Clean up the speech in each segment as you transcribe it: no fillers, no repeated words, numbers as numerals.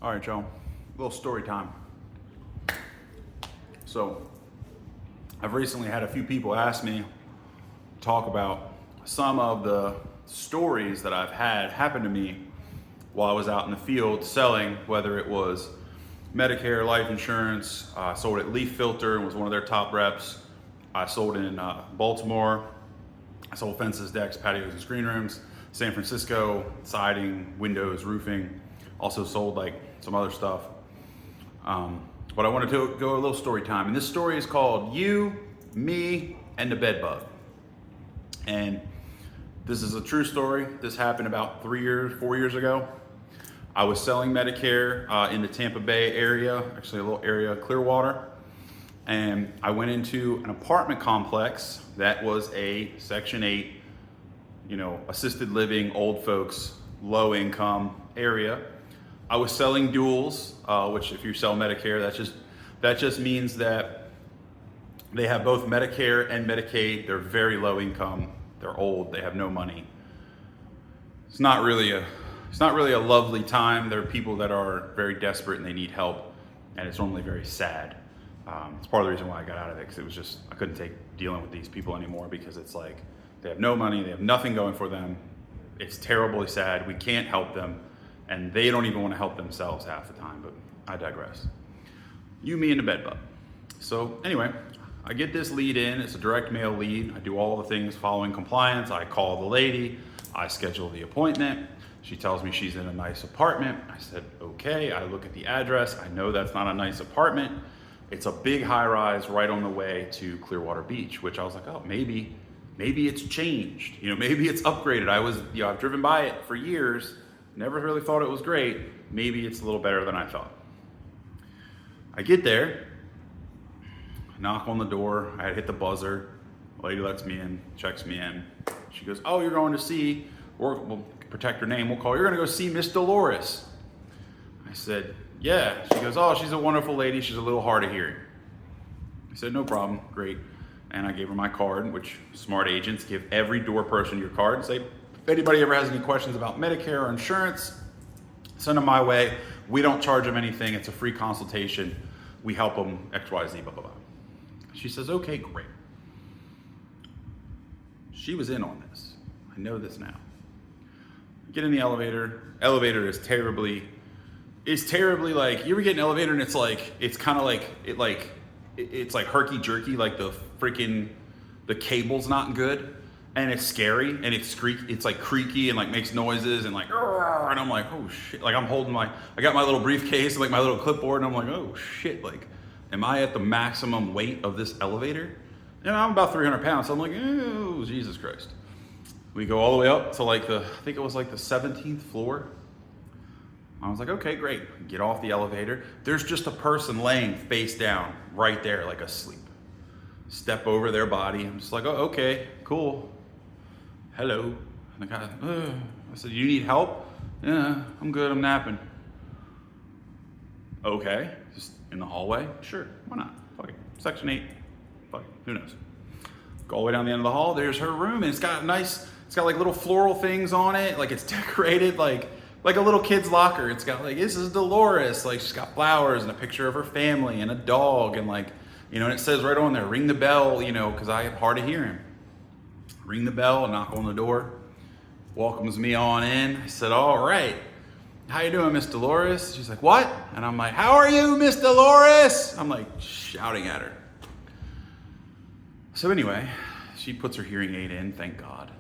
All right, y'all, a little story time. So I've recently had a few people ask me to talk about some of the stories that I've had happen to me while I was out in the field selling, whether it was Medicare, life insurance. I sold at Leaf Filter and was one of their top reps. I sold in Baltimore. I sold fences, decks, patios, and screen rooms. San Francisco, siding, windows, roofing. Also sold like some other stuff. But I wanted to go a little story time. And this story is called You, Me, and the Bed Bug. And this is a true story. This happened about 4 years ago. I was selling Medicare in the Tampa Bay area, actually a little area, Clearwater. And I went into an apartment complex that was a Section 8, assisted living, old folks, low income area. I was selling duals, which if you sell Medicare, that just means that they have both Medicare and Medicaid. They're very low income. They're old. They have no money. It's not really a lovely time. There are people that are very desperate and they need help, and it's normally very sad. It's part of the reason why I got out of it, because I couldn't take dealing with these people anymore, because it's like they have no money, they have nothing going for them. It's terribly sad. We can't help them, and they don't even want to help themselves half the time. But I digress. You, me, and the bed bug. So anyway, I get this lead in. It's a direct mail lead. I do all the things following compliance. I call the lady. I schedule the appointment. She tells me she's in a nice apartment. I said, okay. I look at the address. I know that's not a nice apartment. It's a big high rise right on the way to Clearwater Beach, which I was like, oh, maybe it's changed. Maybe it's upgraded. I've driven by it for years. Never really thought it was great. Maybe it's a little better than I thought. I get there, knock on the door. I had hit the buzzer. The lady lets me in, checks me in. She goes, oh, you're going to see, or we'll protect her name, we'll call, you're going to go see Miss Dolores. I said, yeah. She goes, oh, she's a wonderful lady. She's a little hard of hearing. I said, no problem, great. And I gave her my card, which smart agents give every door person your card and say, if anybody ever has any questions about Medicare or insurance, send them my way. We don't charge them anything. It's a free consultation. We help them X, Y, Z, blah, blah, blah. She says, okay, great. She was in on this. I know this now. I get in the elevator. Elevator is terribly like, you ever get in an elevator and it's like herky jerky, like the cable's not good, and it's scary, and it's like creaky and like makes noises and like, and I'm like, oh shit, like I got my little briefcase and like my little clipboard, and I'm like, oh shit, like, am I at the maximum weight of this elevator? And I'm about 300 pounds, so I'm like, oh, Jesus Christ. We go all the way up to I think it was like the 17th floor. I was like, okay, great. Get off the elevator. There's just a person laying face down right there, like asleep. Step over their body. I'm just like, oh, okay, cool. Hello. And the guy, I said, you need help? Yeah, I'm good, I'm napping. Okay, just in the hallway? Sure, why not? Fuck it. Section 8. Fuck it, who knows? Go all the way down the end of the hall. There's her room, and it's got like little floral things on it. Like it's decorated like a little kid's locker. It's got like, this is Dolores. Like she's got flowers and a picture of her family and a dog, and and it says right on there, ring the bell, because I have hard of hearing. Ring the bell, knock on the door. Welcomes me on in. I said, all right. How you doing, Miss Dolores? She's like, what? And I'm like, how are you, Miss Dolores? I'm like shouting at her. So anyway, she puts her hearing aid in, thank God.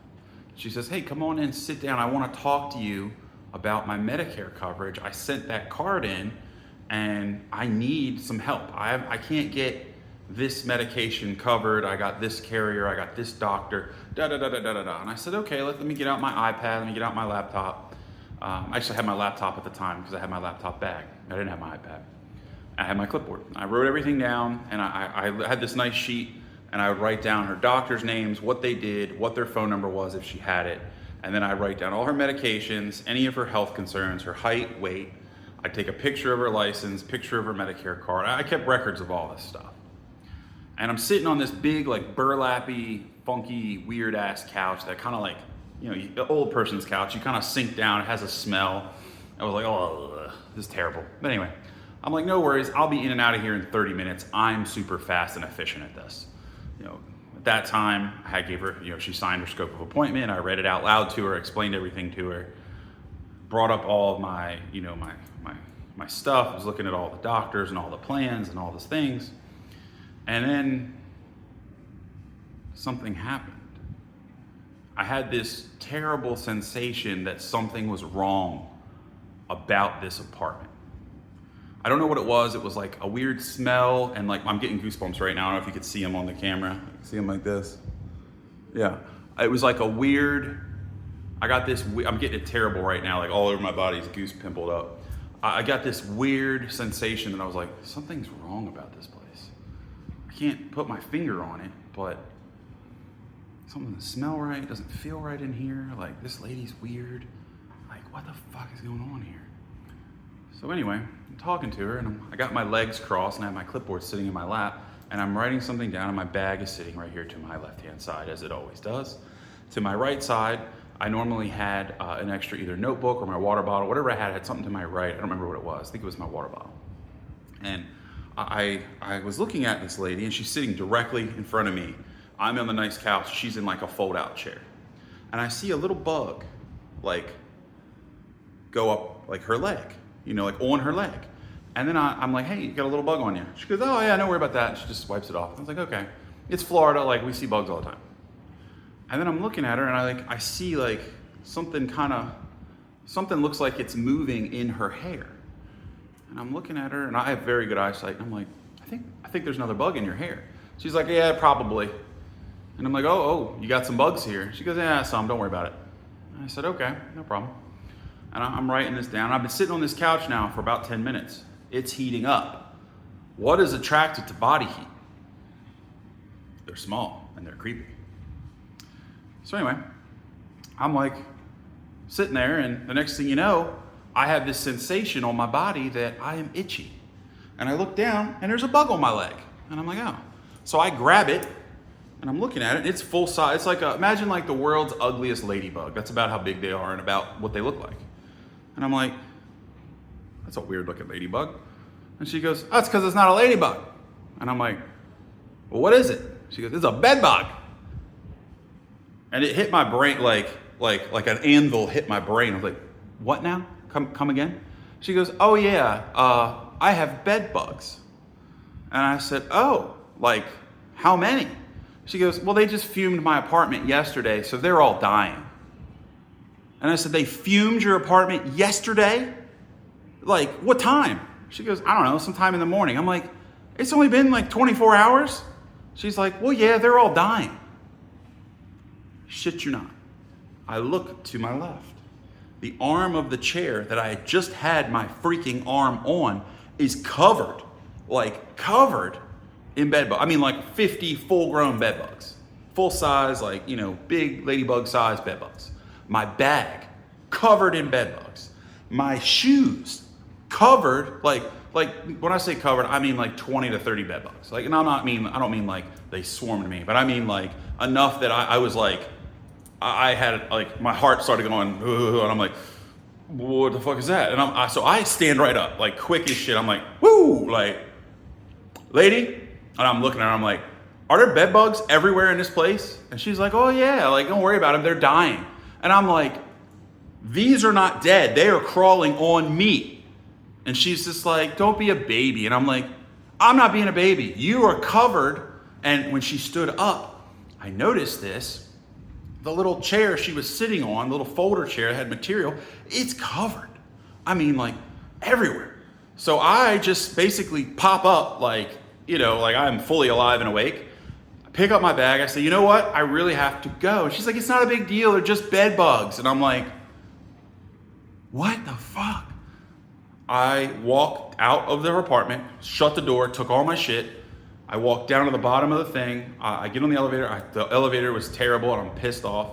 She says, hey, come on in, sit down. I want to talk to you about my Medicare coverage. I sent that card in and I need some help. I can't get this medication covered. I got this carrier, I got this doctor, da-da-da-da-da-da. And I said, okay, let me get out my iPad, let me get out my laptop. I actually had my laptop at the time because I had my laptop bag. I didn't have my iPad. I had my clipboard. I wrote everything down, and I had this nice sheet, and I would write down her doctor's names, what they did, what their phone number was if she had it. And then I'd write down all her medications, any of her health concerns, her height, weight. I'd take a picture of her license, picture of her Medicare card. I kept records of all this stuff. And I'm sitting on this big, like burlappy, funky, weird ass couch that kind of like, the old person's couch. You kind of sink down, it has a smell. I was like, oh, This is terrible. But anyway, I'm like, no worries. I'll be in and out of here in 30 minutes. I'm super fast and efficient at this. At that time, I gave her, she signed her scope of appointment. I read it out loud to her, explained everything to her, brought up all of my, my stuff. I was looking at all the doctors and all the plans and all those things. And then something happened. I had this terrible sensation that something was wrong about this apartment. I don't know what it was. It was like a weird smell, and like I'm getting goosebumps right now. I don't know if you could see them on the camera. See them like this? Yeah. It was like a weird, I got this, I'm getting it terrible right now, like all over my body's goose pimpled up. I got this weird sensation that I was like, something's wrong about this place. I can't put my finger on it, but something doesn't smell right, doesn't feel right in here. Like, this lady's weird. Like, what the fuck is going on here? So anyway, I'm talking to her, and I got my legs crossed, and I have my clipboard sitting in my lap, and I'm writing something down, and my bag is sitting right here to my left-hand side, as it always does. To my right side, I normally had an extra either notebook or my water bottle, whatever I had something to my right. I don't remember what it was. I think it was my water bottle. And I was looking at this lady, and she's sitting directly in front of me. I'm on the nice couch. She's in like a fold-out chair. And I see a little bug, like, go up like her leg, like on her leg. And then I'm like, hey, you got a little bug on you. She goes, oh yeah, don't worry about that. And she just wipes it off. I was like, okay. It's Florida, like we see bugs all the time. And then I'm looking at her, and I see like something looks like it's moving in her hair. And I'm looking at her, and I have very good eyesight. And I'm like, I think there's another bug in your hair. She's like, yeah, probably. And I'm like, oh, you got some bugs here. She goes, yeah, some, don't worry about it. And I said, okay, no problem. And I'm writing this down. I've been sitting on this couch now for about 10 minutes. It's heating up. What is attracted to body heat? They're small and they're creepy. So anyway, I'm like sitting there, and the next thing you know, I have this sensation on my body that I am itchy. And I look down, and there's a bug on my leg. And I'm like, oh. So I grab it, and I'm looking at it. It's full size. It's like imagine like the world's ugliest ladybug. That's about how big they are and about what they look like. And I'm like, that's a weird looking ladybug. And she goes, oh, it's because it's not a ladybug. And I'm like, well, what is it? She goes, it's a bed bug. And it hit my brain like an anvil hit my brain. I was like, what now? Come again? She goes, oh yeah, I have bed bugs. And I said, oh, like how many? She goes, well, they just fumed my apartment yesterday, so they're all dying. And I said, they fumed your apartment yesterday? Like, what time? She goes, I don't know, sometime in the morning. I'm like, it's only been like 24 hours? She's like, well, yeah, they're all dying. Shit you not. I look to my left. The arm of the chair that I had just had my freaking arm on is covered in bed bugs. I mean, like 50 full-grown bed bugs. Full size, like, big ladybug size bed bugs. My bag covered in bed bugs. My shoes covered, like when I say covered, I mean like 20 to 30 bed bugs. Like, and I don't mean like they swarmed me, but I mean like enough that I was like, I had like my heart started going, and I'm like, what the fuck is that? And so I stand right up, like quick as shit. I'm like, woo, like, lady, and I'm looking at her. I'm like, are there bed bugs everywhere in this place? And she's like, oh yeah, like don't worry about them, they're dying. And I'm like, these are not dead, they are crawling on me. And she's just like, don't be a baby. And I'm like, I'm not being a baby. You are covered. And when she stood up, I noticed this. The little chair she was sitting on, the little folder chair that had material, it's covered. I mean, like everywhere. So I just basically pop up like I'm fully alive and awake. I pick up my bag. I say, you know what? I really have to go. And she's like, it's not a big deal. They're just bed bugs. And I'm like, what the fuck? I walked out of their apartment, shut the door, took all my shit. I walked down to the bottom of the thing. I get on the elevator. The elevator was terrible, and I'm pissed off.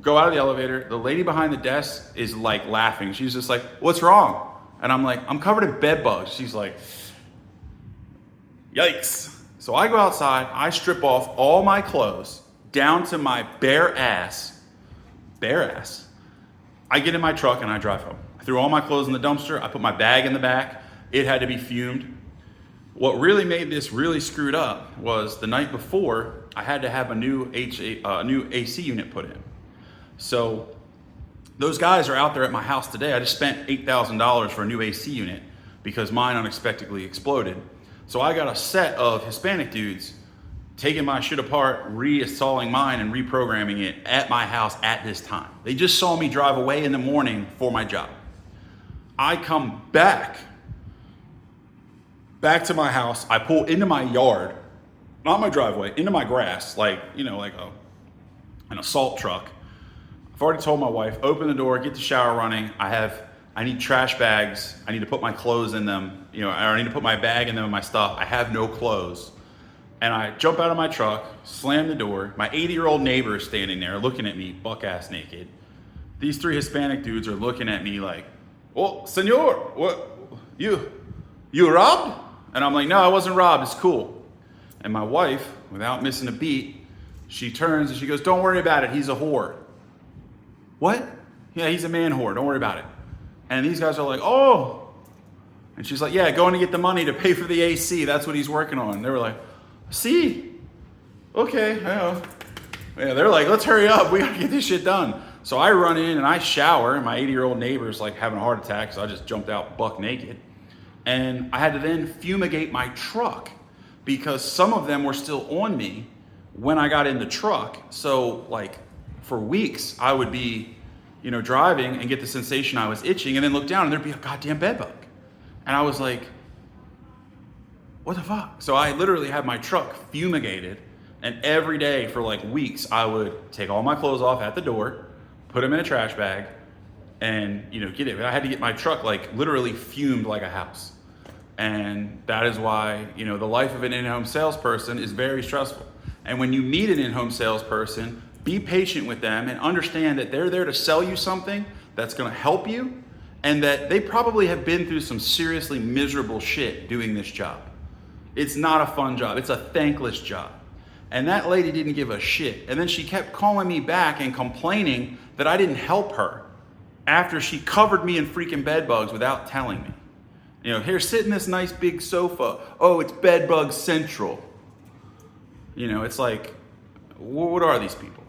Go out of the elevator. The lady behind the desk is like laughing. She's just like, what's wrong? And I'm like, I'm covered in bed bugs. She's like, yikes. So I go outside. I strip off all my clothes down to my bare ass. I get in my truck and I drive home. I threw all my clothes in the dumpster. I put my bag in the back. It had to be fumed. What really made this really screwed up was the night before, I had to have a new AC unit put in. So those guys are out there at my house today. I just spent $8,000 for a new AC unit because mine unexpectedly exploded. So I got a set of Hispanic dudes taking my shit apart, reinstalling mine and reprogramming it at my house at this time. They just saw me drive away in the morning for my job. I come back to my house. I pull into my yard, not my driveway, into my grass, like an assault truck. I've already told my wife, open the door, get the shower running. I need trash bags. I need to put my clothes in them. I need to put my bag in them and my stuff. I have no clothes. And I jump out of my truck, slam the door. My 80-year-old neighbor is standing there looking at me, buck-ass naked. These 3 Hispanic dudes are looking at me like, "Oh, senor, what, you robbed?" And I'm like, "No, I wasn't robbed, it's cool." And my wife, without missing a beat, she turns and she goes, "Don't worry about it, he's a whore." "What?" "Yeah, he's a man whore, don't worry about it." And these guys are like, "Oh." And she's like, "Yeah, going to get the money to pay for the AC, that's what he's working on." And they were like, "See? Okay, yeah." They're like, "Let's hurry up, we gotta get this shit done." So I run in and I shower, and my 80-year-old neighbor's like having a heart attack, so I just jumped out buck naked. And I had to then fumigate my truck because some of them were still on me when I got in the truck. So like for weeks I would be, driving and get the sensation I was itching and then look down and there'd be a goddamn bed bug. And I was like, what the fuck? So I literally had my truck fumigated, and every day for like weeks I would take all my clothes off at the door, put them in a trash bag, and get it. I had to get my truck like literally fumed like a house. And that is why, the life of an in-home salesperson is very stressful. And when you meet an in-home salesperson, be patient with them and understand that they're there to sell you something that's gonna help you, and that they probably have been through some seriously miserable shit doing this job. It's not a fun job, it's a thankless job. And that lady didn't give a shit. And then she kept calling me back and complaining that I didn't help her after she covered me in freaking bed bugs without telling me. Here, sit in this nice big sofa. Oh, it's bed bug central. It's like, what are these people?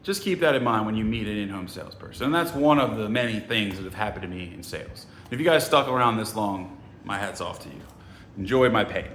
Just keep that in mind when you meet an in-home salesperson. And that's one of the many things that have happened to me in sales. If you guys stuck around this long, my hat's off to you. Enjoy my pain.